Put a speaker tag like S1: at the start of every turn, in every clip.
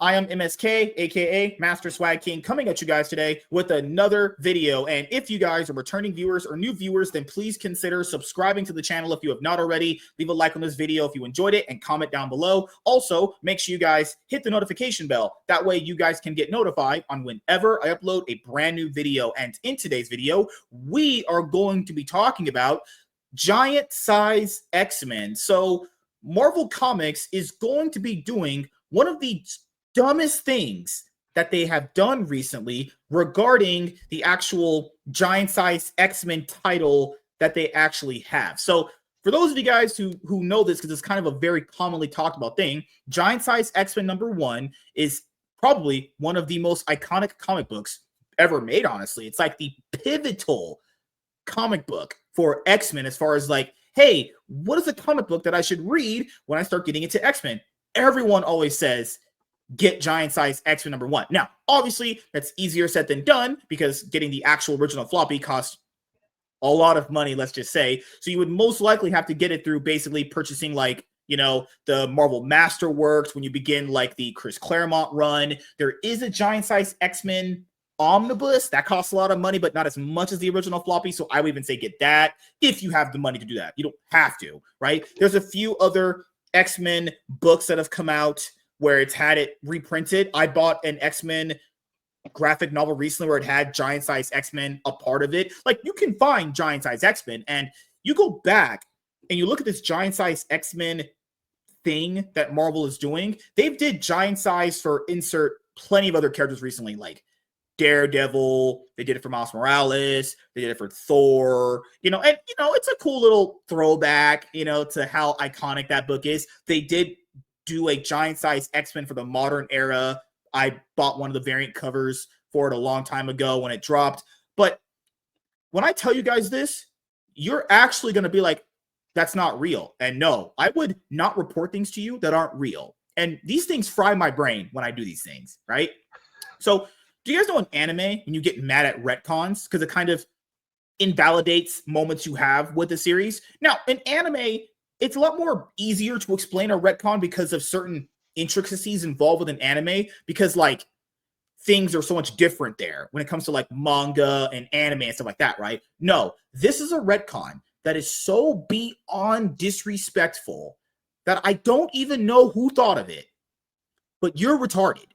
S1: I am MSK, aka Master Swag King, coming at you guys today with another video. And if you guys are returning viewers or new viewers, then please consider subscribing to the channel if you have not already. Leave a like on this video if you enjoyed it and comment down below. Also, make sure you guys hit the notification bell. That way you guys can get notified on whenever I upload a brand new video. And in today's video, we are going to be talking about giant size X-Men. So Marvel Comics is going to be doing one of the dumbest things that they have done recently regarding the actual giant size X-Men title that they actually have. So for those of you guys who know this, because it's kind of a very commonly talked about thing, giant size X-Men #1 is probably one of the most iconic comic books ever made, honestly. It's like the pivotal comic book for X-Men as far as like, hey, what is a comic book that I should read when I start getting into X-Men? Everyone always says, get giant size X-Men #1. Now, obviously, that's easier said than done because getting the actual original floppy costs a lot of money, let's just say. So you would most likely have to get it through basically purchasing like, you know, the Marvel Masterworks when you begin like the Chris Claremont run. There is a giant size X-Men omnibus that costs a lot of money, but not as much as the original floppy. So I would even say get that if you have the money to do that. You don't have to, right? There's a few other X-Men books that have come out where it's had it reprinted. I bought an X-Men graphic novel recently where it had giant size X-Men a part of it. Like, you can find giant size X-Men, and you go back and you look at this giant size X-Men thing that Marvel is doing. They've did giant size for insert plenty of other characters recently, like Daredevil. They did it for Miles Morales. They did it for Thor, and it's a cool little throwback, to how iconic that book is. They did do a giant size X-Men for the modern era. I bought one of the variant covers for it a long time ago when it dropped. But when I tell you guys this, you're actually going to be like, that's not real. And no, I would not report things to you that aren't real. And these things fry my brain when I do these things, right? So do you guys know in anime, when you get mad at retcons, because it kind of invalidates moments you have with the series? Now, in anime, it's a lot more easier to explain a retcon because of certain intricacies involved with an anime, because like things are so much different there when it comes to like manga and anime and stuff like that, right? No, this is a retcon that is so beyond disrespectful that I don't even know who thought of it, but you're retarded.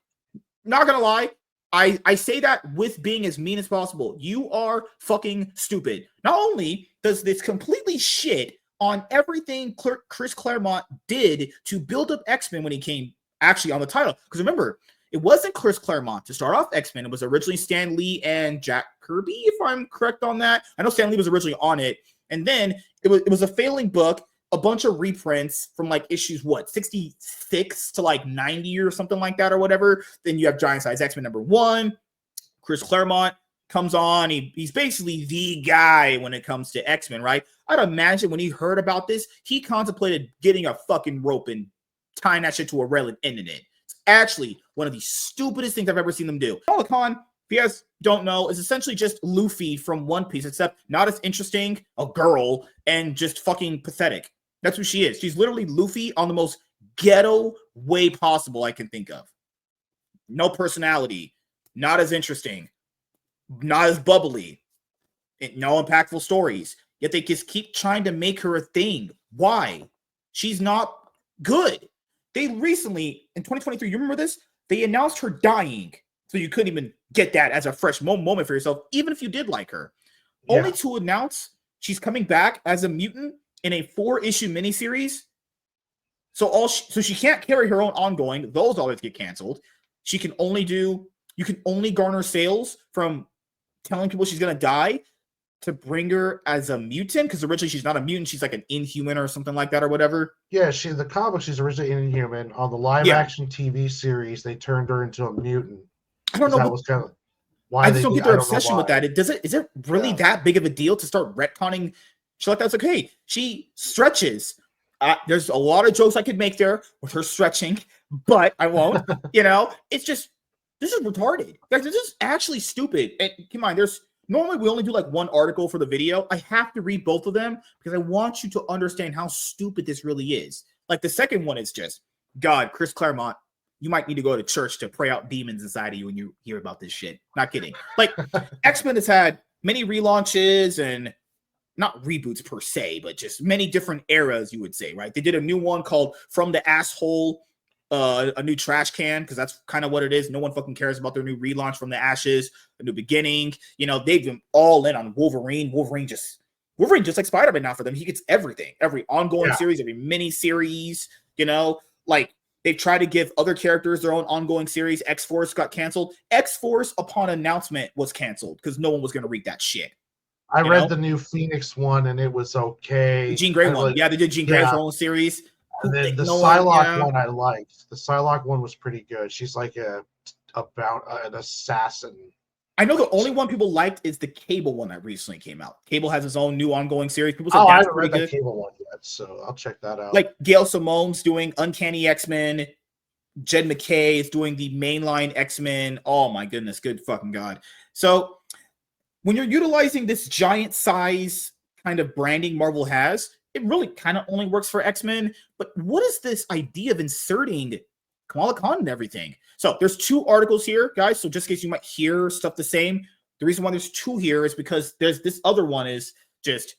S1: Not gonna lie, I say that with being as mean as possible. You are fucking stupid. Not only does this completely shit on everything Chris Claremont did to build up X-Men when he came actually on the title. Because remember, it wasn't Chris Claremont to start off X-Men. It was originally Stan Lee and Jack Kirby, if I'm correct on that. I know Stan Lee was originally on it. And then it was a failing book, a bunch of reprints from like issues, 66 to like 90 or something like that or whatever. Then you have giant size X-Men #1. Chris Claremont comes on. He's basically the guy when it comes to X-Men, right? I'd imagine when he heard about this, he contemplated getting a fucking rope and tying that shit to a rail and ending it. It's actually one of the stupidest things I've ever seen them do. Kamala, if you guys don't know, is essentially just Luffy from One Piece, except not as interesting, a girl, and just fucking pathetic. That's what she is. She's literally Luffy on the most ghetto way possible I can think of. No personality, not as interesting, not as bubbly, no impactful stories. Yet they just keep trying to make her a thing. Why? She's not good. They recently, in 2023, you remember this? They announced her dying. So you couldn't even get that as a fresh moment for yourself, even if you did like her. Yeah. Only to announce she's coming back as a mutant in a 4-issue miniseries. So she can't carry her own ongoing. Those always get canceled. You can only garner sales from telling people she's going to die to bring her as a mutant, because originally she's not a mutant. She's like an Inhuman or something like that or whatever.
S2: Yeah, the comic, she's originally Inhuman. On the live-action TV series, they turned her into a mutant.
S1: I don't know.
S2: That was kind of why
S1: I just don't get their obsession with that. Is it really that big of a deal to start retconning shit like that? It's like, hey, she stretches. There's a lot of jokes I could make there with her stretching, but I won't. It's just, this is retarded. This is actually stupid. And keep in mind, normally we only do like one article for the video. I have to read both of them because I want you to understand how stupid this really is. Like the second one is just, God, Chris Claremont, you might need to go to church to pray out demons inside of you when you hear about this shit. Not kidding. Like, X-Men has had many relaunches and not reboots per se, but just many different eras, you would say, right? They did a new one called From the Asshole, a new trash can, because that's kind of what it is. No one fucking cares about their new relaunch From the Ashes, a new beginning. You know, they've been all in on Wolverine. Wolverine just like Spider-Man now for them. He gets everything, every ongoing series, every mini series, you know, like they've tried to give other characters their own ongoing series. X-Force got canceled. X-Force upon announcement was canceled because no one was going to read that shit.
S2: I read the new Phoenix one and it was okay.
S1: The Jean Grey one. They did Jean Grey for her own series.
S2: And then the Psylocke one I liked. The Psylocke one was pretty good. She's like about an assassin.
S1: I know the only one people liked is the Cable one that recently came out. Cable has his own new ongoing series. People said
S2: I haven't read the Cable one yet, so I'll check that out.
S1: Like Gail Simone's doing Uncanny X-Men. Jed McKay is doing the mainline X-Men. Oh my goodness, good fucking God. So when you're utilizing this giant size kind of branding Marvel has, it really kind of only works for X-Men. But what is this idea of inserting Kamala Khan and everything? So there's 2 articles here, guys. So just in case you might hear stuff the same, the reason why there's 2 here is because there's this other one is just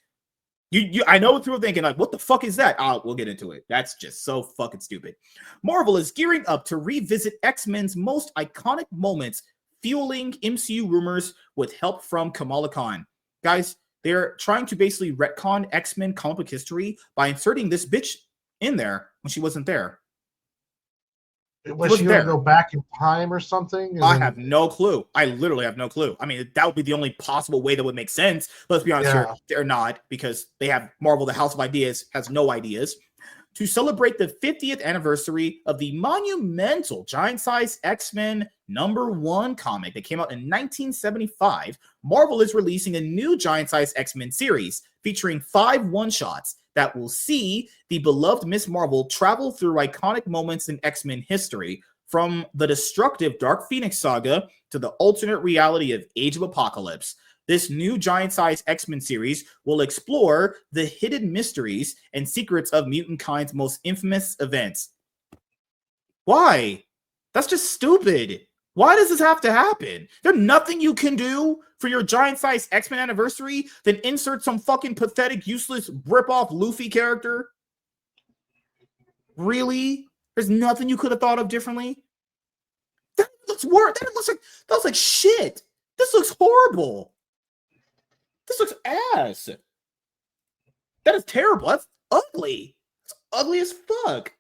S1: I know what people are thinking, like, what the fuck is that? We'll get into it. That's just so fucking stupid. Marvel is gearing up to revisit X-Men's most iconic moments, fueling MCU rumors with help from Kamala Khan. Guys, they're trying to basically retcon X-Men comic book history by inserting this bitch in there when she wasn't there.
S2: Was she going to go back in time or something?
S1: I have no clue. I literally have no clue. I mean, that would be the only possible way that would make sense. Let's be honest here. They're not, because they have Marvel, the House of Ideas, has no ideas. To celebrate the 50th anniversary of the monumental giant-size X-Men #1 comic that came out in 1975, Marvel is releasing a new giant-size X-Men series featuring 5 one-shots that will see the beloved Miss Marvel travel through iconic moments in X-Men history, from the destructive Dark Phoenix saga to the alternate reality of Age of Apocalypse. This new giant-sized X-Men series will explore the hidden mysteries and secrets of mutant kind's most infamous events. Why? That's just stupid. Why does this have to happen? There's nothing you can do for your giant-sized X-Men anniversary than insert some fucking pathetic, useless, rip-off Luffy character? Really? There's nothing you could have thought of differently? That looks worse. That looks like shit. This looks horrible. This looks ass. That is terrible. That's ugly. It's ugly as fuck.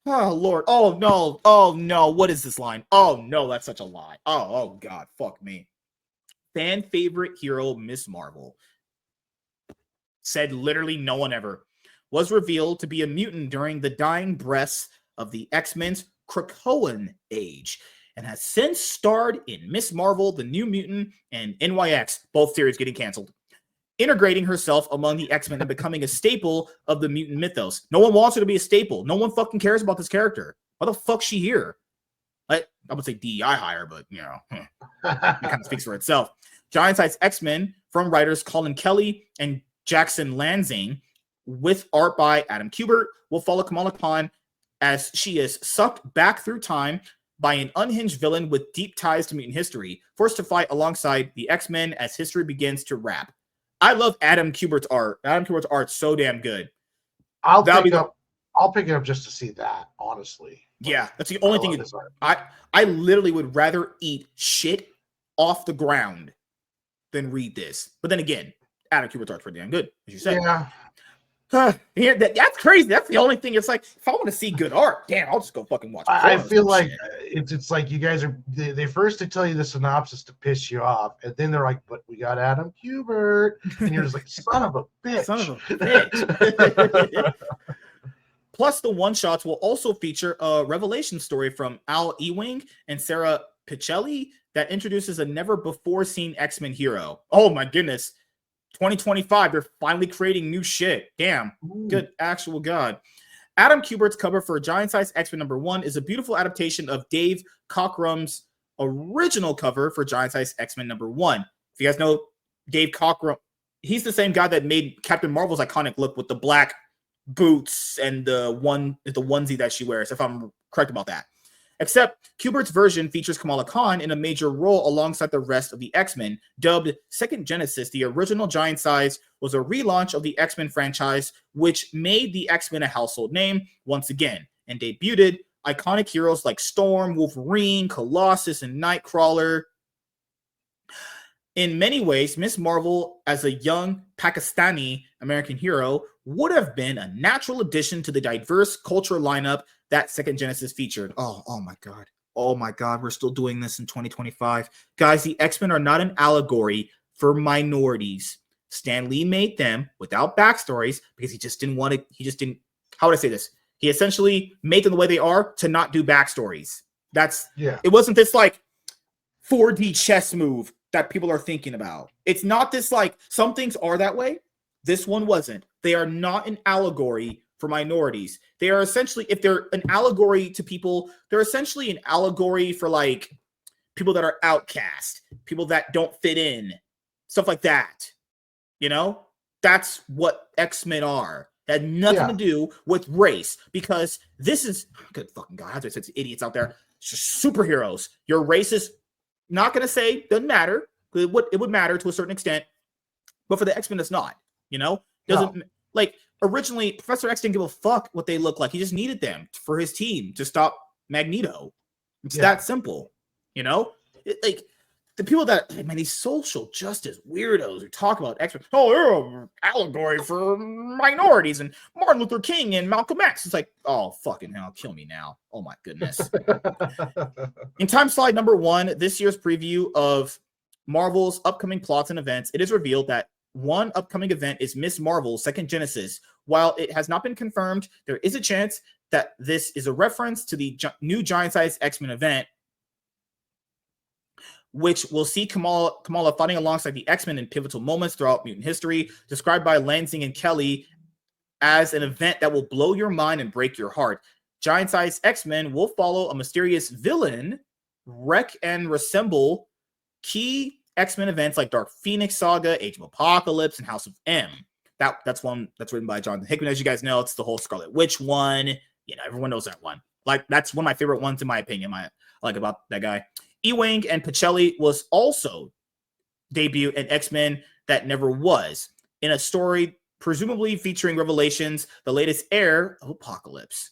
S1: Oh, Lord. Oh, no. Oh, no. What is this line? Oh, no. That's such a lie. Oh, God. Fuck me. Fan favorite hero, Miss Marvel, said literally no one ever, was revealed to be a mutant during the dying breaths of the X-Men's Krakoan age, and has since starred in Miss Marvel, The New Mutant, and NYX, both series getting canceled, integrating herself among the X-Men and becoming a staple of the mutant mythos. No one wants her to be a staple. No one fucking cares about this character. Why the fuck's she here? I would say DEI hire, but, you know, it kind of speaks for itself. Giant-sized X-Men from writers Colin Kelly and Jackson Lansing, with art by Adam Kubert, will follow Kamala Khan as she is sucked back through time by an unhinged villain with deep ties to mutant history, forced to fight alongside the X-Men as history begins to wrap. I love Adam Kubert's art. Adam Kubert's art's so damn good.
S2: I'll pick it up just to see that, honestly.
S1: Yeah, that's the only thing. I literally would rather eat shit off the ground than read this. But then again, Adam Kubert's art's pretty damn good, as you said.
S2: Yeah.
S1: That's crazy. That's the only thing. It's like, if I want to see good art, damn, I'll just go fucking watch.
S2: I feel like it's like you guys are they first to tell you the synopsis to piss you off, and then they're like, "But we got Adam Kubert," and you're just like, "Son of a bitch!"
S1: Son of a bitch. Plus, the one shots will also feature a revelation story from Al Ewing and Sarah Pichelli that introduces a never before seen X-Men hero. Oh my goodness. 2025, they're finally creating new shit. Damn. Ooh. Good actual God. Adam Kubert's cover for Giant-Size X-Men #1 is a beautiful adaptation of Dave Cockrum's original cover for Giant-Size X-Men #1. If you guys know Dave Cockrum, he's the same guy that made Captain Marvel's iconic look with the black boots and the onesie that she wears, if I'm correct about that. Except Kubert's version features Kamala Khan in a major role alongside the rest of the X-Men. Dubbed Second Genesis, the original Giant Size was a relaunch of the X-Men franchise, which made the X-Men a household name once again, and debuted iconic heroes like Storm, Wolverine, Colossus, and Nightcrawler. In many ways, Miss Marvel, as a young Pakistani American hero, would have been a natural addition to the diverse culture lineup that Second Genesis featured. Oh my God. Oh my God, we're still doing this in 2025. Guys, the X-Men are not an allegory for minorities. Stan Lee made them without backstories because he just didn't want to, how would I say this? He essentially made them the way they are to not do backstories. It wasn't this like 4D chess move that people are thinking about. It's not this like, some things are that way. This one wasn't. They are not an allegory for minorities. They are essentially, if they're an allegory to people, they're essentially an allegory for like people that are outcast, people that don't fit in, stuff like that. You know, that's what X-Men are. That had nothing to do with race, because this is, good fucking God, there's idiots out there. It's just superheroes. Your race is not going to say, doesn't matter. It would matter to a certain extent, but for the X-Men, it's not, you know? Doesn't, like, originally, Professor X didn't give a fuck what they look like. He just needed them for his team to stop Magneto. It's that simple, you know? Like, the people that, man, these social justice weirdos who talk about X-Men, oh, they're an allegory for minorities and Martin Luther King and Malcolm X. It's like, oh, fucking hell, kill me now. Oh, my goodness. In time slide number 1, this year's preview of Marvel's upcoming plots and events, it is revealed that one upcoming event is Miss Marvel's Second Genesis. While it has not been confirmed, there is a chance that this is a reference to the new giant-sized X-Men event, which will see Kamala fighting alongside the X-Men in pivotal moments throughout mutant history, described by Lansing and Kelly as an event that will blow your mind and break your heart. Giant-sized X-Men will follow a mysterious villain, wreck and reassemble key X-Men events like Dark Phoenix Saga, Age of Apocalypse, and House of M. That's one that's written by Jonathan Hickman. As you guys know, it's the whole Scarlet Witch one. You know, everyone knows that one. Like, that's one of my favorite ones in my opinion. I like about that guy. Ewing and Pacelli was also debut in X-Men That Never Was, in a story presumably featuring Revelations, the latest heir of Apocalypse.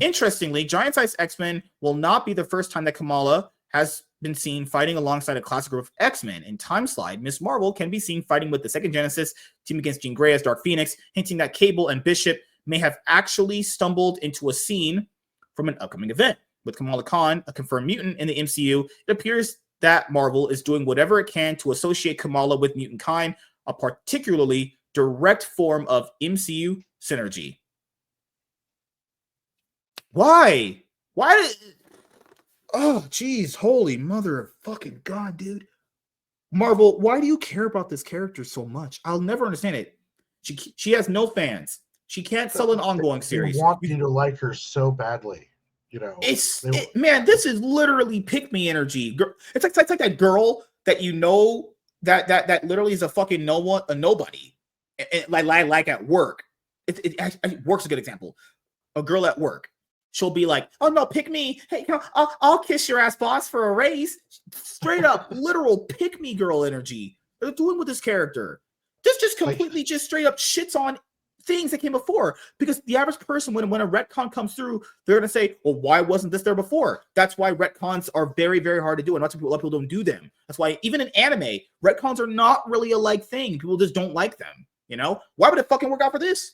S1: Interestingly, giant-sized X-Men will not be the first time that Kamala has been seen fighting alongside a classic group of X-Men. In Time Slide, Miss Marvel can be seen fighting with the Second Genesis team against Jean Grey as Dark Phoenix, hinting that Cable and Bishop may have actually stumbled into a scene from an upcoming event. With Kamala Khan, a confirmed mutant in the MCU, it appears that Marvel is doing whatever it can to associate Kamala with mutant kind, a particularly direct form of MCU synergy. Why? Oh, geez, holy mother of fucking God, dude. Marvel, why do you care about this character so much? I'll never understand it. She has no fans. She can't sell an ongoing series.
S2: They want you to like her so badly. You know,
S1: man, this is literally pick me energy. It's like that girl that you know that literally is a fucking a nobody. Like at work. Work's a good example. A girl at work. She'll be like, "Oh no, pick me! Hey, I'll kiss your ass, boss, for a raise." Straight up, literal pick me girl energy. They're doing with this character. Just completely, just straight up shits on things that came before, because the average person, when a retcon comes through, they're gonna say, well, why wasn't this there before? That's why retcons are very, very hard to do, and lots of people don't do them. That's why even in anime, retcons are not really a like thing. People just don't like them, you know? Why would it fucking work out for this?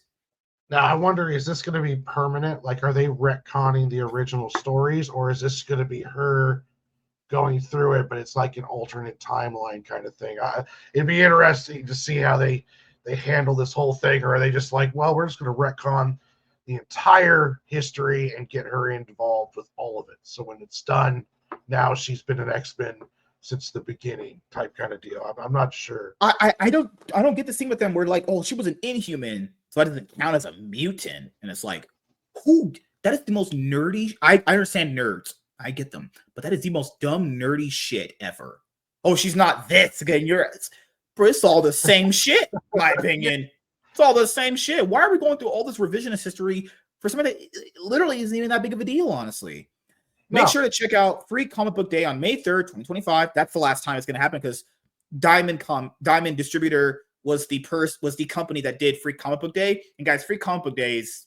S2: Now I wonder, is this going to be permanent? Like, are they retconning the original stories, or is this going to be her going through it, but it's like an alternate timeline kind of thing? It'd be interesting to see how they handle this whole thing, or are they just like, well, we're just going to retcon the entire history and get her involved with all of it. So when it's done, now she's been an X-Men since the beginning type kind of deal. I'm not sure.
S1: I don't get this thing with them where like, oh, she was an Inhuman, so that doesn't count as a mutant. And it's like, who? That is the most nerdy. I understand nerds. I get them. But that is the most dumb, nerdy shit ever. Oh, she's not this. Again, it's all the same shit, in my opinion. It's all the same shit. Why are we going through all this revisionist history for something that literally isn't even that big of a deal, honestly.
S2: No.
S1: Make sure to check out Free Comic Book Day on May 3rd, 2025. That's the last time it's going to happen because Diamond Distributor was the company that did Free Comic Book Day. And guys, Free Comic Book Days,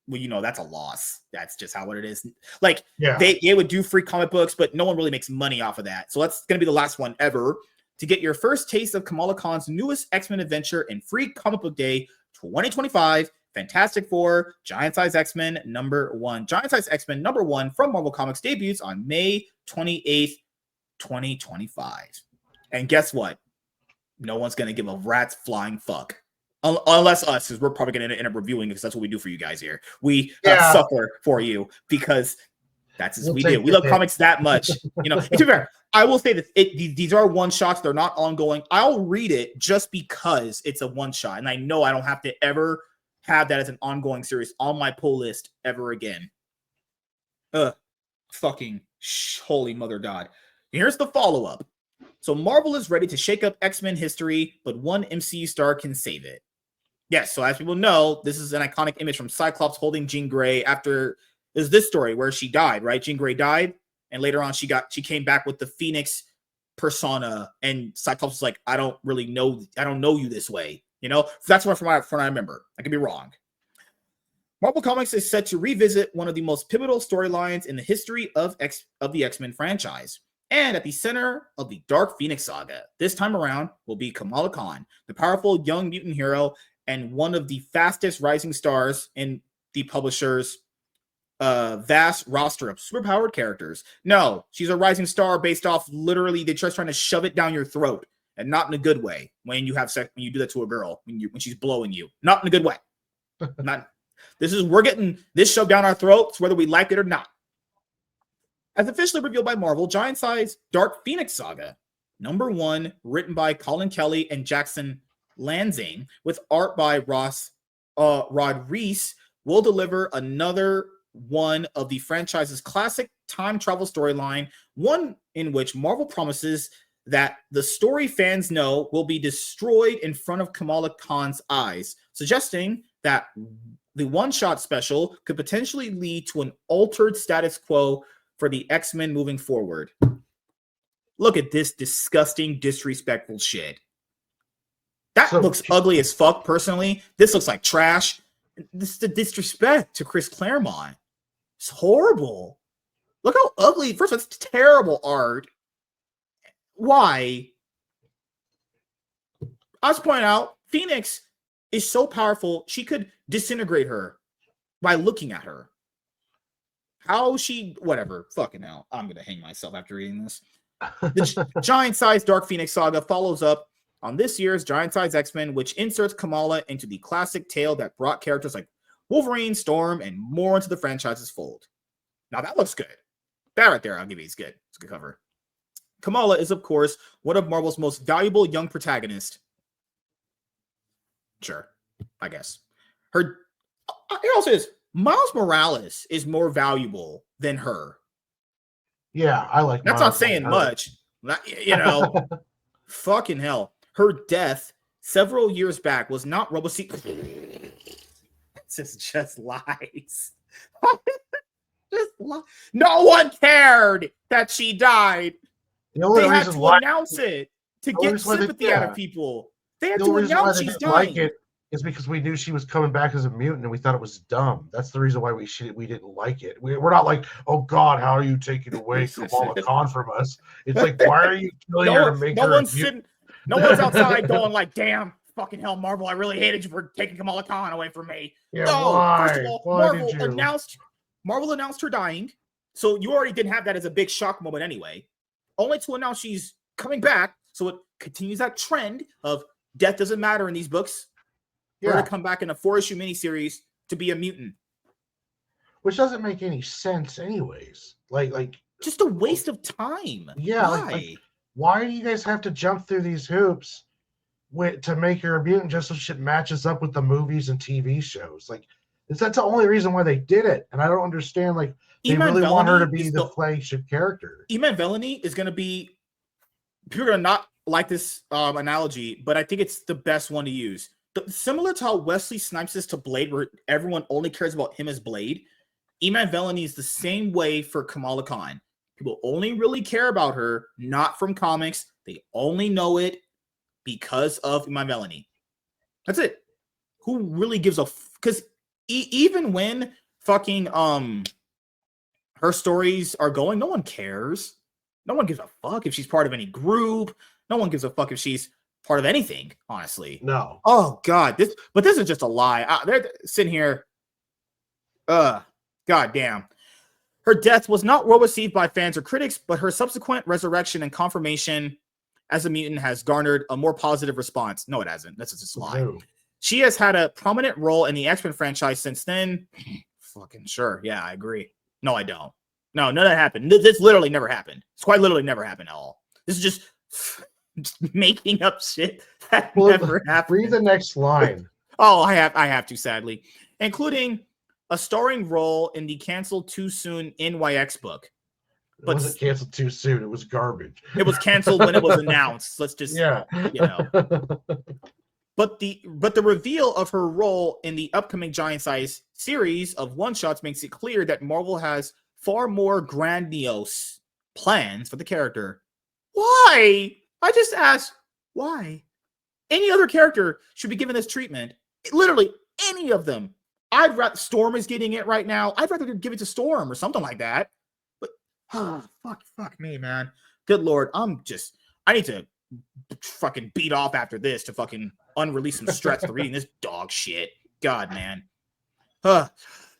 S1: well, you know, that's a loss. That's just how it is. Like, they would do free comic books, but no one really makes money off of that. So that's going to be the last one ever. To get your first taste of Kamala Khan's newest X-Men adventure in Free Comic Book Day 2025, Fantastic Four, Giant Size X-Men #1. Giant Size X-Men #1 from Marvel Comics debuts on May 28th, 2025. And guess what? No one's going to give a rat's flying fuck. Unless us, because we're probably going to end up reviewing because that's what we do for you guys here. We suffer for you because that's what we do. We love comics that much. You know, to be fair, I will say that these are one-shots. They're not ongoing. I'll read it just because it's a one-shot. And I know I don't have to ever have that as an ongoing series on my pull list ever again. Fucking holy mother God. Here's the follow-up. So Marvel is ready to shake up X-Men history, but one MCU star can save it. Yes, so as people know, this is an iconic image from Cyclops holding Jean Grey after is this story where she died, right? Jean Grey died, and later on she came back with the Phoenix persona, and Cyclops was like, I don't know you this way. You know, so that's from what I remember. I could be wrong. Marvel Comics is set to revisit one of the most pivotal storylines in the history of the X-Men franchise. And at the center of the Dark Phoenix saga, this time around, will be Kamala Khan, the powerful young mutant hero and one of the fastest rising stars in the publisher's vast roster of superpowered characters. No, she's a rising star based off literally they're just trying to shove it down your throat, and not in a good way. When you have sex, when you do that to a girl, when she's blowing you, not in a good way. We're getting this shoved down our throats whether we like it or not. As officially revealed by Marvel, Giant Size Dark Phoenix Saga #1, written by Colin Kelly and Jackson Lanzing, with art by Rod Reese, will deliver another one of the franchise's classic time travel storyline, one in which Marvel promises that the story fans know will be destroyed in front of Kamala Khan's eyes, suggesting that the one-shot special could potentially lead to an altered status quo for the X-Men moving forward. Look at this disgusting, disrespectful shit. That looks ugly as fuck, personally. This looks like trash. This is the disrespect to Chris Claremont. It's horrible. Look how ugly. First of all, it's terrible art. Why? I was pointing out, Phoenix is so powerful, she could disintegrate her by looking at her. How whatever. Fucking hell. I'm going to hang myself after reading this. The Giant Size Dark Phoenix Saga follows up on this year's Giant Size X-Men, which inserts Kamala into the classic tale that brought characters like Wolverine, Storm, and more into the franchise's fold. Now that looks good. That right there, I'll give you, it's good. It's a good cover. Kamala is, of course, one of Marvel's most valuable young protagonists. Sure, I guess. It also is, Miles Morales is more valuable than her.
S2: Yeah, I like
S1: that's
S2: Miles
S1: not saying much. You know, fucking hell. Her death several years back was not Robocy. This is just lies. No one cared that she died. They had to announce it to get sympathy out of people. They had to announce she's dying.
S2: Like it is because we knew she was coming back as a mutant and we thought it was dumb. That's the reason why we didn't like it. We're not like, oh God, how are you taking away Kamala Khan from us? It's like, why are you killing her to make her a mutant?
S1: No one's outside going like, damn, fucking hell, Marvel, I really hated you for taking Kamala Khan away from me.
S2: Yeah, no, why?
S1: First of all, Marvel announced her dying, so you already didn't have that as a big shock moment anyway. Only to announce she's coming back, so it continues that trend of death doesn't matter in these books. Yeah. We're going to come back in a 4-issue miniseries to be a mutant.
S2: Which doesn't make any sense anyways. Like
S1: just a waste of time.
S2: Yeah. Why? Why do you guys have to jump through these hoops to make her a mutant just so shit matches up with the movies and TV shows? Like, that's the only reason why they did it. And I don't understand, like, they really want her to be the flagship character.
S1: Iman Vellani is going to be, people are going to not like this analogy, but I think it's the best one to use. Similar to how Wesley Snipes is to Blade, where everyone only cares about him as Blade, Iman Vellani is the same way for Kamala Khan. People only really care about her, not from comics. They only know it because of Iman Vellani. That's it. Who really gives a because even when fucking her stories are going, no one cares. No one gives a fuck if she's part of any group. No one gives a fuck if she's part of anything, honestly.
S2: No.
S1: Oh god, this is just a lie. They're sitting here. God damn. Her death was not well received by fans or critics, but her subsequent resurrection and confirmation as a mutant has garnered a more positive response. No, it hasn't. That's just a lie.
S2: No.
S1: She has had a prominent role in the X-Men franchise since then. Fucking sure. Yeah, I agree. No, I don't. No, none of that happened. This literally never happened. It's quite literally never happened at all. This is just making up shit that never happened.
S2: Read the next line.
S1: Oh, I have to, sadly. Including a starring role in the canceled too soon NYX book.
S2: It wasn't canceled too soon. It was garbage.
S1: It was canceled when it was announced. Let's just,
S2: yeah.
S1: You know. But the reveal of her role in the upcoming Giant Size series of one-shots makes it clear that Marvel has far more grandiose plans for the character. Why? I just asked, why? Any other character should be given this treatment. Literally, any of them. I'd rather Storm is getting it right now. I'd rather give it to Storm or something like that. But fuck me, man. Good Lord, I need to fucking beat off after this to fucking unrelease some stress to reading this dog shit. God, man.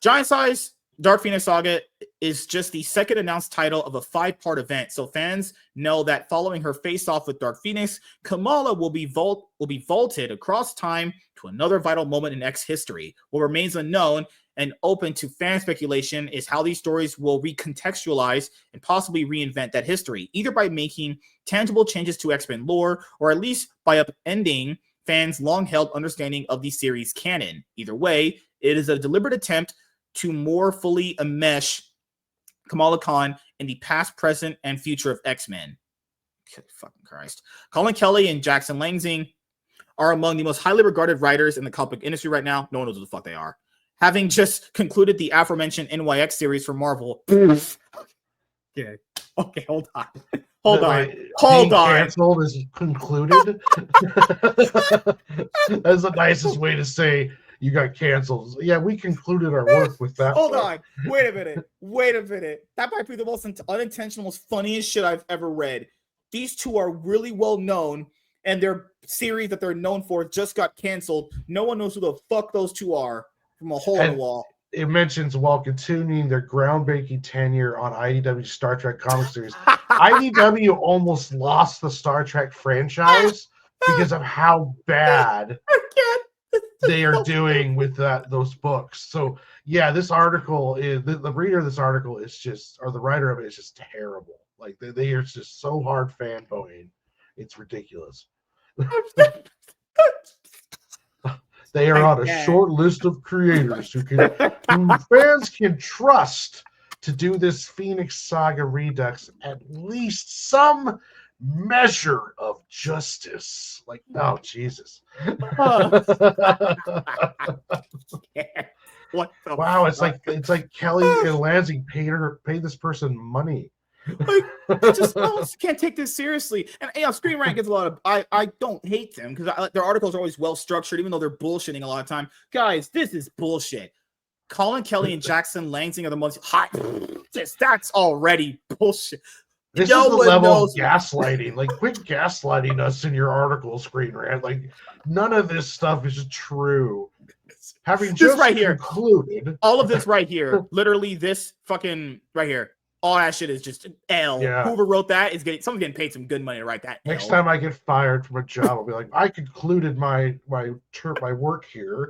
S1: Giant Size Dark Phoenix Saga is just the second announced title of a 5-part event, so fans know that following her face-off with Dark Phoenix, Kamala will be vaulted across time to another vital moment in X history. What remains unknown and open to fan speculation is how these stories will recontextualize and possibly reinvent that history, either by making tangible changes to X-Men lore, or at least by upending fans' long-held understanding of the series canon. Either way, it is a deliberate attempt to more fully enmesh Kamala Khan in the past, present, and future of X-Men. Fucking Christ. Colin Kelly and Jackson Lansing are among the most highly regarded writers in the comic industry right now. No one knows who the fuck they are. Having just concluded the aforementioned NYX series for Marvel. Okay, hold on. Hold on.
S2: Canceled is concluded. That's the nicest way to say you got canceled. Yeah, we concluded our work with that.
S1: Hold on. Wait a minute. That might be the most unintentional, most funniest shit I've ever read. These two are really well known, and their series that they're known for just got canceled. No one knows who the fuck those two are from a hole in the wall.
S2: It mentions while continuing their groundbreaking tenure on IDW's Star Trek comic series, IDW almost lost the Star Trek franchise because of how bad they are doing with those books. So yeah, this article is the reader of this article is just, or the writer of it is just terrible. Like they are just so hard fanboying, it's ridiculous. They are on a short list of creators who fans can trust to do this Phoenix Saga Redux at least some measure of justice. Like, oh Jesus!
S1: What?
S2: Wow, it's like Kelly and Lansing paid this person money.
S1: Like, I just can't take this seriously. And Screen Rant gets a lot of. I don't hate them because their articles are always well structured, even though they're bullshitting a lot of time. Guys, this is bullshit. Colin Kelly and Jackson Lansing are the most hot. That's already bullshit.
S2: This is the level of gaslighting. Like, quit gaslighting us in your article, Screen Rant. Like, none of this stuff is true. Having just
S1: right here
S2: concluded,
S1: all of this right here, literally this fucking right here. All that shit is just L.
S2: Yeah.
S1: Whoever wrote that is someone's getting paid some good money to write that.
S2: Next time I get fired from a job, I'll be like, I concluded my work here.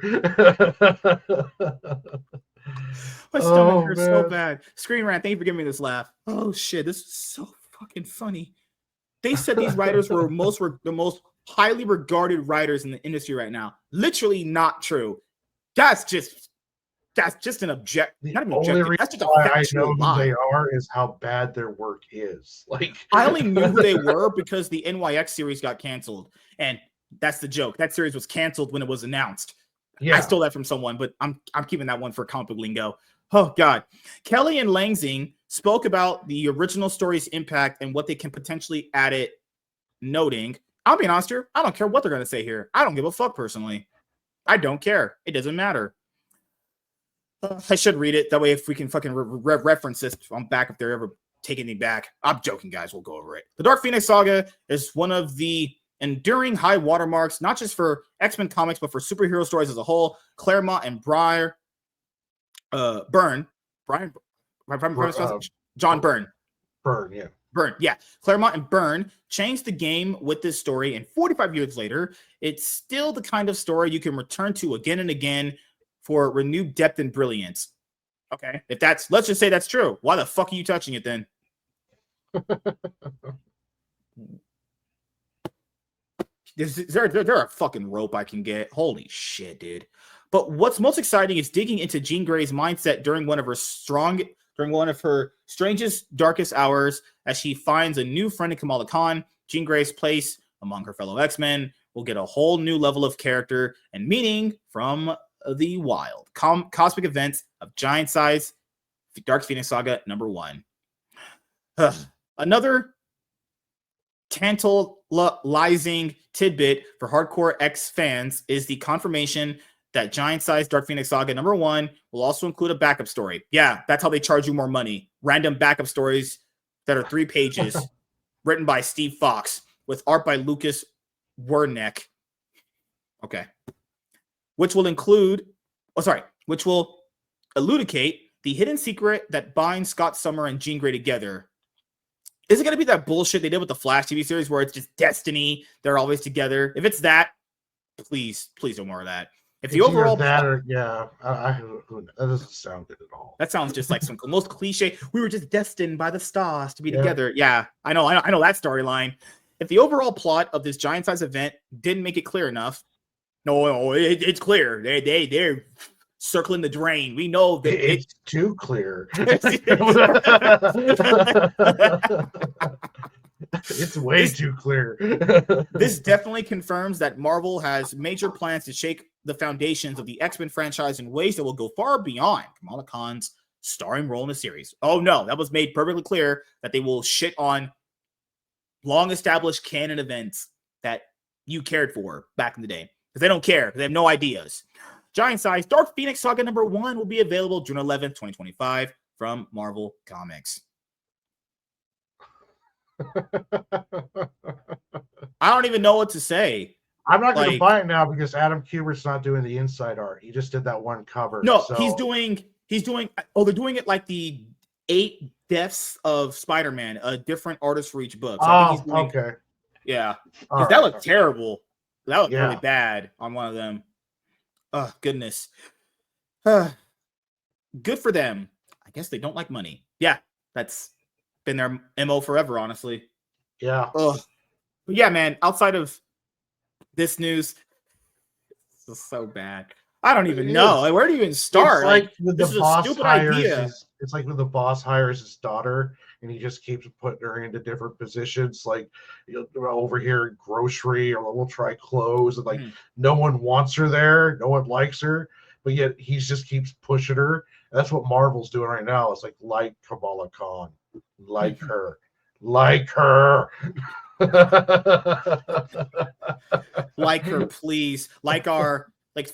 S1: My stomach hurts so bad. Screen Rant, thank you for giving me this laugh. Oh shit, this is so fucking funny. They said these writers were the most highly regarded writers in the industry right now. Literally not true. That's just an object.
S2: The only reason why I know who they are is how bad their work is. Like,
S1: I only knew who they were because the NYX series got canceled, and That's the joke. That series was canceled when it was announced.
S2: Yeah.
S1: I stole that from someone, but I'm keeping that one for comic book lingo. Oh God. Kelly and Langsing spoke about the original story's impact and what they can potentially add it, noting, I'll be honest here, I don't care what they're gonna say here. I don't give a fuck personally. I don't care. It doesn't matter. I should read it. That way, if we can fucking reference this, I'm back if they're ever taking me back. I'm joking, guys. We'll go over it. The Dark Phoenix Saga is one of the enduring high watermarks, not just for X-Men comics, but for superhero stories as a whole. Claremont and Byrne, John Byrne.
S2: Byrne,
S1: yeah. Claremont and Byrne changed the game with this story, and 45 years later, it's still the kind of story you can return to again and again for renewed depth and brilliance. Okay, let's just say that's true. Why the fuck are you touching it then? Is there a fucking rope I can get? Holy shit, dude. But what's most exciting is digging into Jean Grey's mindset during one of her strangest, darkest hours as she finds a new friend in Kamala Khan. Jean Grey's place among her fellow X-Men will get a whole new level of character and meaning from the wild cosmic events of Giant Size Dark Phoenix Saga #1. Another tantalizing tidbit for hardcore X fans is the confirmation that Giant Size Dark Phoenix Saga #1 will also include a backup story. Yeah, that's how they charge you more money. Random backup stories that are 3 pages, written by Steve Fox, with art by Lucas Werneck. Okay. Which will elucidate the hidden secret that binds Scott Summer and Jean Grey together. Is it going to be that bullshit they did with the Flash TV series where it's just destiny, they're always together? If it's that, please don't more of that. If the overall
S2: that doesn't sound good at all.
S1: That sounds just like some most cliche. We were just destined by the stars to be together. Yeah, I know that storyline. If the overall plot of this Giant Size event didn't make it clear enough, no, it's clear. They're circling the drain. We know that
S2: it's too clear. It's way too clear.
S1: This definitely confirms that Marvel has major plans to shake the foundations of the X-Men franchise in ways that will go far beyond Kamala Khan's starring role in the series. Oh no, that was made perfectly clear that they will shit on long-established canon events that you cared for back in the day. Because they don't care. They have no ideas. Giant Size Dark Phoenix Saga #1 will be available June 11th, 2025 from Marvel Comics. I don't even know what to say.
S2: I'm not going to buy it now because Adam Kubert's not doing the inside art. He just did that one cover.
S1: No, so. He's doing. They're doing it like the 8 deaths of Spider-Man, a different artist for each book. So I think he's doing,
S2: okay.
S1: Yeah. Right, that looked terrible. That looked really bad on one of them. Oh, goodness. Good for them. I guess they don't like money. Yeah, that's been their MO forever, honestly.
S2: Yeah.
S1: Ugh. But yeah, man, outside of this news, this is so bad. I don't even know. Like, where do you even start?
S2: It's like when the boss it's like when the boss hires his daughter and he just keeps putting her into different positions, like over here in grocery, or we'll try clothes, and like no one wants her there, no one likes her, but yet he just keeps pushing her. And that's what Marvel's doing right now. It's like Kamala Khan, like her. Like her,
S1: please.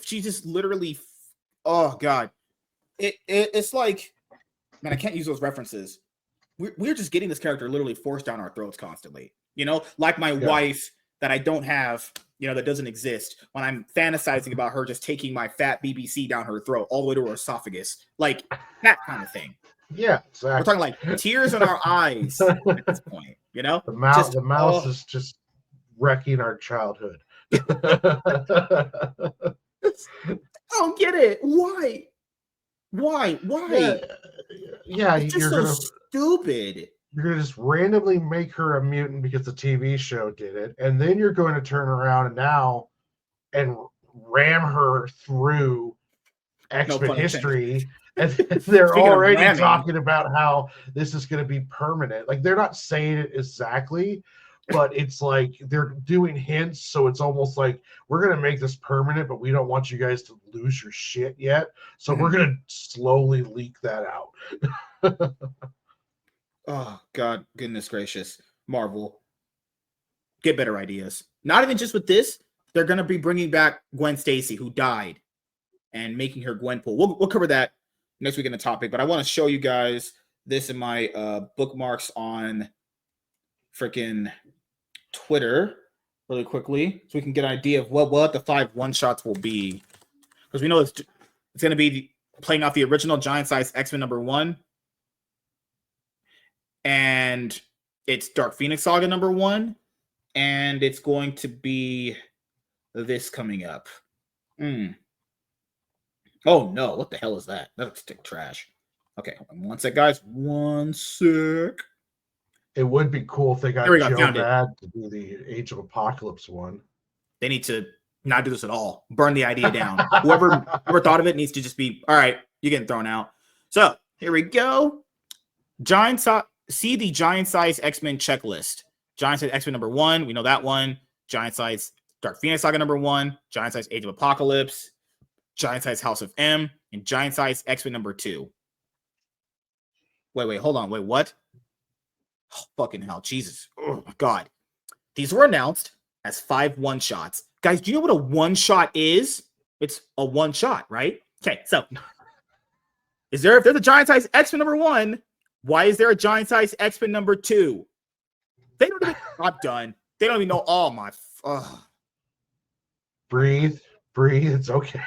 S1: She just literally. Oh God, it's like, man, I can't use those references. We're just getting this character literally forced down our throats constantly. You know, like my wife that I don't have. You know, that doesn't exist. When I'm fantasizing about her just taking my fat BBC down her throat all the way to her esophagus, like that kind of thing.
S2: Yeah, exactly.
S1: We're talking like tears in our eyes at this point, you know?
S2: The mouse is just wrecking our childhood.
S1: I don't get it. Why?
S2: Yeah,
S1: it's just so stupid.
S2: You're going to just randomly make her a mutant because the TV show did it, and then you're going to turn around and ram her through X-Men history. And they're already talking about how this is going to be permanent. Like, they're not saying it exactly, but it's like they're doing hints, so it's almost like we're gonna make this permanent, but we don't want you guys to lose your shit yet, so we're gonna slowly leak that out.
S1: Oh God, goodness gracious, Marvel, get better ideas. Not even just with this, they're gonna be bringing back Gwen Stacy, who died, and making her Gwenpool. We'll cover that next week in the topic, but I want to show you guys this in my bookmarks on freaking Twitter really quickly, so we can get an idea of what the 5 one-shots will be, because we know it's going to be playing off the original Giant Size X-Men #1, and it's Dark Phoenix Saga #1, and it's going to be this coming up. Oh no, what the hell is that? That looks like trash. Okay, one sec, guys. One sec.
S2: It would be cool if they got Joe Mad to do the Age of Apocalypse one.
S1: They need to not do this at all. Burn the idea down. Whoever thought of it needs to just be, all right, you're getting thrown out. So here we go. See the Giant Size X-Men checklist. Giant Size X-Men #1, we know that one. Giant Size Dark Phoenix Saga #1. Giant Size Age of Apocalypse. Giant Size House of M. And Giant Size X-Men #2. Wait, hold on. Wait, what? Oh, fucking hell. Jesus. Oh, my God. These were announced as 5 one-shots. Guys, do you know what a one-shot is? It's a one-shot, right? Okay, so if there's a Giant Size X-Men #1, why is there a Giant Size X-Men #2? They don't even... I'm done. They don't even know. Oh, my...
S2: Breathe. It's okay.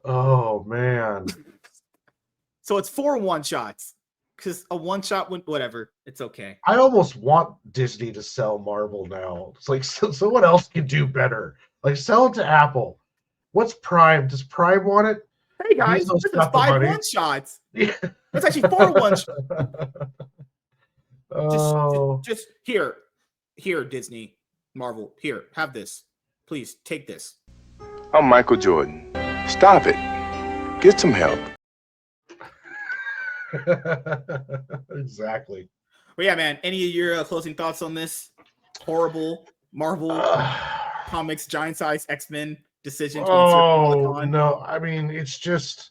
S2: Oh, man.
S1: So it's 4 one-shots. Because a one-shot, whatever. It's okay.
S2: I almost want Disney to sell Marvel now. It's like someone else can do better. Like, sell it to Apple. What's Prime? Does Prime want it?
S1: Hey, guys, this is 5 one-shots. Yeah. That's actually 4 one-shots. Just here, Disney, Marvel. Here, have this. Please, take this.
S3: I'm Michael Jordan. Stop it. Get some help.
S2: Exactly.
S1: Well, yeah, man. Any of your closing thoughts on this horrible Marvel Comics Giant Size X-Men decision?
S2: Oh no! I mean, it's just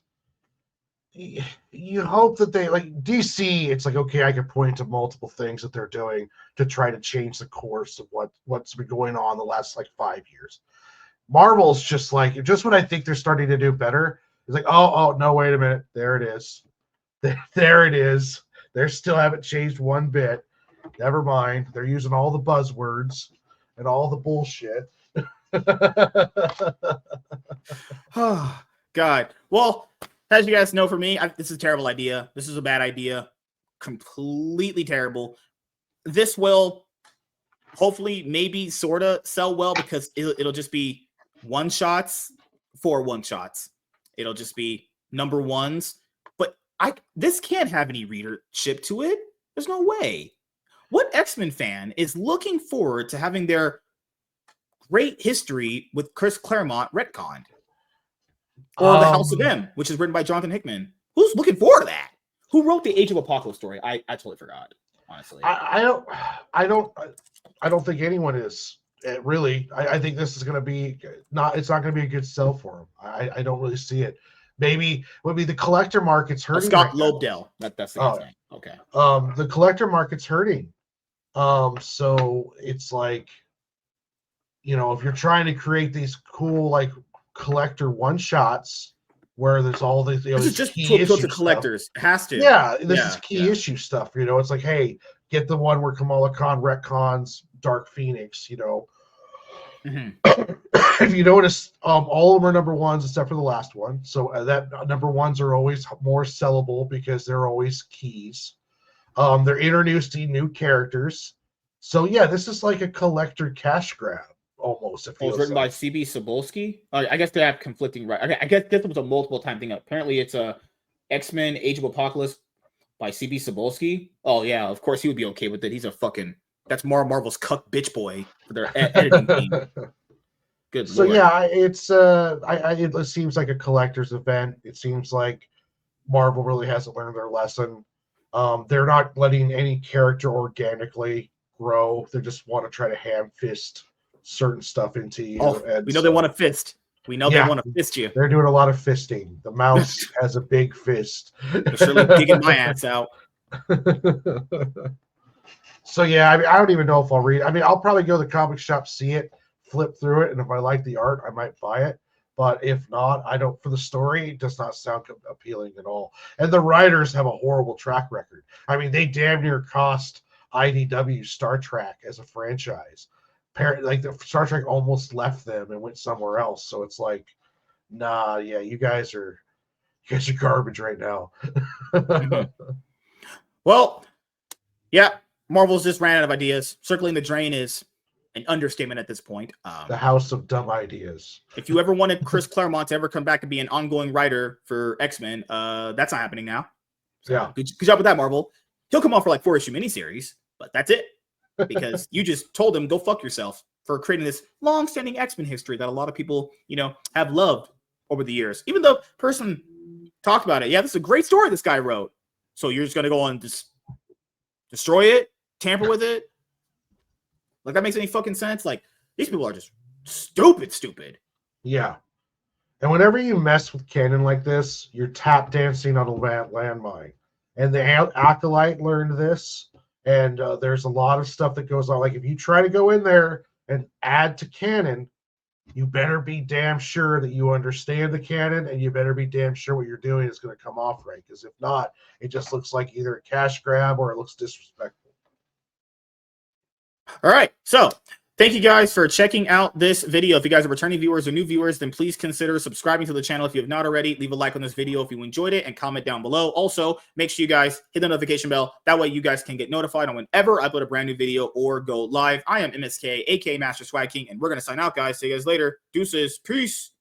S2: you hope that they like DC. It's like, okay, I can point to multiple things that they're doing to try to change the course of what's been going on the last like 5 years. Marvel's just like when I think they're starting to do better. It's like, oh no, wait a minute, there it is. There it is. They still haven't changed one bit. Never mind. They're using all the buzzwords and all the bullshit.
S1: Oh, God. Well, as you guys know, for me, this is a terrible idea. This is a bad idea. Completely terrible. This will hopefully maybe sort of sell well because it'll just be one-shots for one-shots. It'll just be #1s. This can't have any readership to it. There's no way. What X-Men fan is looking forward to having their great history with Chris Claremont retconned? Or The House of M, which is written by Jonathan Hickman. Who's looking forward to that? Who wrote the Age of Apocalypse story? I totally forgot, honestly.
S2: I don't think anyone is. Really. I think this is going to be it's not going to be a good sell for them. I don't really see it. Maybe the collector market's hurting.
S1: Scott Lobdell. That's the guy's name. Okay.
S2: The collector market's hurting. So it's like, if you're trying to create these cool like collector one shots where there's all these,
S1: this is just to collectors. Stuff. It has to.
S2: Yeah, this is key issue stuff. It's like, hey, get the one where Kamala Khan retcons Dark Phoenix. If you notice, all of them are #1s except for the last one. So that #1s are always more sellable because they're always keys. They're introducing new characters. So yeah, this is like a collector cash grab almost. It
S1: was written by C.B. Cebulski. I guess they have conflicting right. Okay, I guess this was a multiple time thing. Apparently, it's a X-Men Age of Apocalypse by C.B. Cebulski. Oh yeah, of course he would be okay with it. He's a fucking that's Marvel's cuck bitch boy for their editing team. Good.
S2: So Lord. Yeah, it's it seems like a collector's event. It seems like Marvel really hasn't learned their lesson. They're not letting any character organically grow. They just want to try to ham fist certain stuff into you.
S1: Oh,
S2: and
S1: we know they want to fist. We know they want to fist you.
S2: They're doing a lot of fisting. The mouse has a big fist.
S1: They're surely digging my ass out.
S2: So yeah, I mean, I don't even know if I'll read. I mean, I'll probably go to the comic shop, see it, flip through it, and if I like the art, I might buy it. But if not, I don't. For the story, it does not sound appealing at all. And the writers have a horrible track record. I mean, they damn near cost IDW Star Trek as a franchise. Like the Star Trek almost left them and went somewhere else. So it's like, nah, yeah, you guys are garbage right now.
S1: Mm-hmm. Well, yeah, Marvel's just ran out of ideas. Circling the drain is an understatement at this point.
S2: The house of dumb ideas.
S1: If you ever wanted Chris Claremont to ever come back and be an ongoing writer for X-Men, that's not happening now. So
S2: Yeah.
S1: Good job with that, Marvel. He'll come off for like 4-issue miniseries, but that's it. Because you just told him, go fuck yourself for creating this long-standing X-Men history that a lot of people, have loved over the years. Even though person talked about it. Yeah, this is a great story this guy wrote. So you're just going to go and just destroy it, tamper with it? Like, that makes any fucking sense? Like, these people are just stupid.
S2: Yeah. And whenever you mess with canon like this, you're tap dancing on a landmine. And the Acolyte learned this. And there's a lot of stuff that goes on. Like, if you try to go in there and add to canon, you better be damn sure that you understand the canon, and you better be damn sure what you're doing is going to come off right. Because if not, it just looks like either a cash grab or it looks disrespectful.
S1: All right. So thank you guys for checking out this video. If you guys are returning viewers or new viewers, then please consider subscribing to the channel if you have not already. Leave a like on this video if you enjoyed it and comment down below. Also, make sure you guys hit the notification bell. That way you guys can get notified on whenever I upload a brand new video or go live. I am MSK, aka Master Swag King, and we're going to sign out, guys. See you guys later. Deuces. Peace.